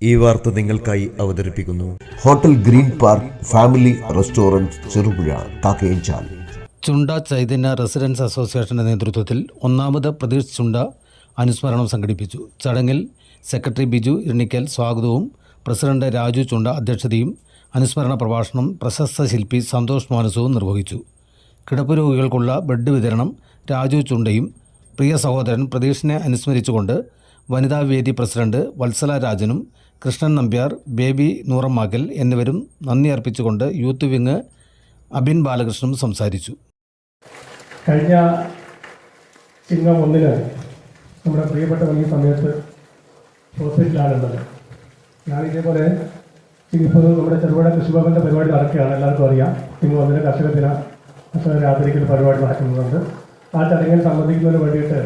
ഈ വാർത്ത നിങ്ങൾക്കായി അവതരിപ്പിക്കുന്നു hotel green park family restaurant Cherupuzha Kakkayanchal. Chunda Chaithanya residence അസോസിയേഷന്റെ നേതൃത്വത്തിൽ 1ാമത് പ്രതീഷ് ചുണ്ട അനുസ്മരണം സംഘടിപ്പിച്ചു. ചടങ്ങിൽ സെക്രട്ടറി ബിജു ഇരണിക്കൽ സ്വാഗതവും പ്രസിഡന്റ് രാജു ചുണ്ട അധ്യക്ഷതയും അനുസ്മരണ പ്രഭാഷണം പ്രശസ്ത ശില്പി സന്തോഷ് മാനസവും നിർവഹിച്ചു. കിടപ്പ് രോഗികൾക്കുള്ള ബെഡ് വിതരണം രാജു ചുണ്ടയും പ്രിയ സഹോദരൻ പ്രതീഷിനെ അനുസ്മരിച്ചുകൊണ്ട് വനിതാ വേദി പ്രസിഡന്റ് വത്സല രാജനും കൃഷ്ണൻ നമ്പ്യാർ, ബേബി നൂറമ്മാക്കൽ എന്നിവരും നന്ദി അർപ്പിച്ചുകൊണ്ട് യൂത്ത് വിങ് അബിൻ ബാലകൃഷ്ണനും സംസാരിച്ചു. കഴിഞ്ഞ ചിങ്ങം 1 നമ്മുടെ പ്രിയപ്പെട്ടവൻ ഈ സമയത്ത് ഹോസ്പിറ്റലാണുള്ളത്. ഞാനിതേപോലെ ഇപ്പോൾ നമ്മുടെ ചെറുപുഴ കൃഷിഭവൻ്റെ പരിപാടി നടക്കുകയാണ്, എല്ലാവർക്കും അറിയാം. ചിങ്ങം 1 കർഷക രാത്രിക്കൽ പരിപാടി നടക്കുന്നുണ്ട്. ആ ചടങ്ങിൽ സംബന്ധിക്കുന്നതിന് വേണ്ടിയിട്ട്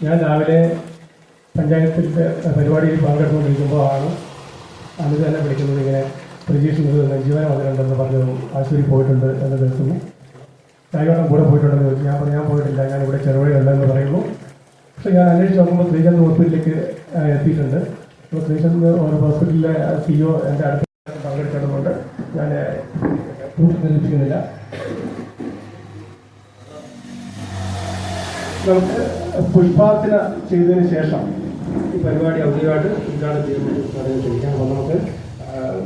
ഞാൻ രാവിലെ പഞ്ചായത്തിൻ്റെ പരിപാടിയിൽ പങ്കെടുത്തുകൊണ്ടിരിക്കുമ്പോഴാണ് അന്ന് തന്നെ വിളിക്കുന്നത്. ഇങ്ങനെ പ്രതീക്ഷിക്കുന്നത് നെഞ്ചുവേദന വന്നിട്ടുണ്ടെന്ന് പറഞ്ഞു, ആശുപത്രി പോയിട്ടുണ്ട് എന്ന് കേൾക്കുന്നു. കാര്യമായിട്ടും കൂടെ പോയിട്ടുണ്ടെന്ന് ചോദിച്ചു. ഞാൻ പോയിട്ടില്ല, ഞാനിവിടെ ചെറുപുഴയുണ്ടെന്ന് പറയുന്നു. പക്ഷേ ഞാൻ അന്വേഷിച്ച് നോക്കുമ്പോൾ ശ്രീചന്ദ് ഹോസ്പിറ്റലിലേക്ക് എത്തിയിട്ടുണ്ട്. അപ്പോൾ ശ്രീചന്ദ് ഹോസ്പിറ്റലിലെ CEO എൻ്റെ അടുത്ത് പങ്കെടുക്കേണ്ടതുകൊണ്ട് ഞാൻ ലഭിക്കുന്നില്ല. നമുക്ക് പുഷ്പാർച്ചന ചെയ്തതിന് ശേഷം ഈ പരിപാടി ഔദ്യോഗികമായിട്ട് ഉദ്ഘാടനം ചെയ്യുമ്പോൾ അപ്പോൾ നമുക്ക്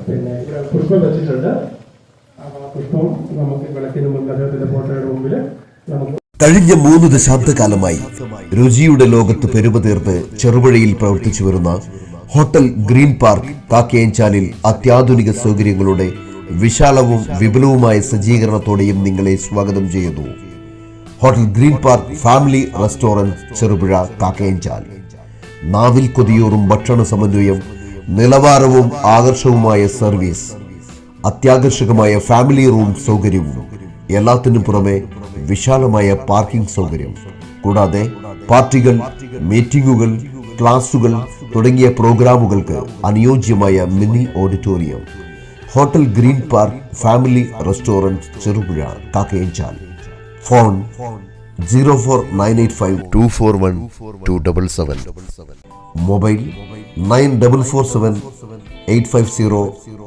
ഇവിടെ പുഷ്പം വെച്ചിട്ടുണ്ട്. അപ്പോൾ ആ പുഷ്പം നമുക്ക് വിളക്കിന് മുന്നിൽ അദ്ദേഹത്തിൻ്റെ ഫോട്ടോയുടെ മുമ്പിൽ നമുക്ക് കഴിഞ്ഞ 3 ദശാബ്ദകാലമായി രുചിയുടെ ലോകത്ത് പെരുമതീർത്ത് ചെറുപുഴയിൽ പ്രവർത്തിച്ചു വരുന്ന ഹോട്ടൽ ഗ്രീൻ പാർക്ക് കാക്കയഞ്ചാലിൽ അത്യാധുനിക സൗകര്യങ്ങളുടെ വിശാലവും വിപുലവുമായ സജ്ജീകരണത്തോടെയും നിങ്ങളെ സ്വാഗതം ചെയ്യുന്നു. Hotel green park family restaurant Cherupuzha Kakkayanchal. നാവിൽ കൊതിയൂറും ഭക്ഷണ സമന്വയം, നിലവാരവും ആകർഷകവുമായ സർവീസ്, അത്യാകർഷകമായ ഫാമിലി റൂം സൗകര്യവും, എല്ലാത്തിനും പുറമെ വിശാലമായ പാർക്കിംഗ് സൗകര്യം, കൂടാതെ പാർട്ടികൾ, മീറ്റിംഗുകൾ, ക്ലാസുകൾ തുടങ്ങിയ പ്രോഗ്രാമുകൾക്ക് അനുയോജ്യമായ mini auditorium. Hotel green park family restaurant Cherupuzha Kakkayanchal. Phone 04985241277. Mobile 9447 850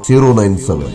097.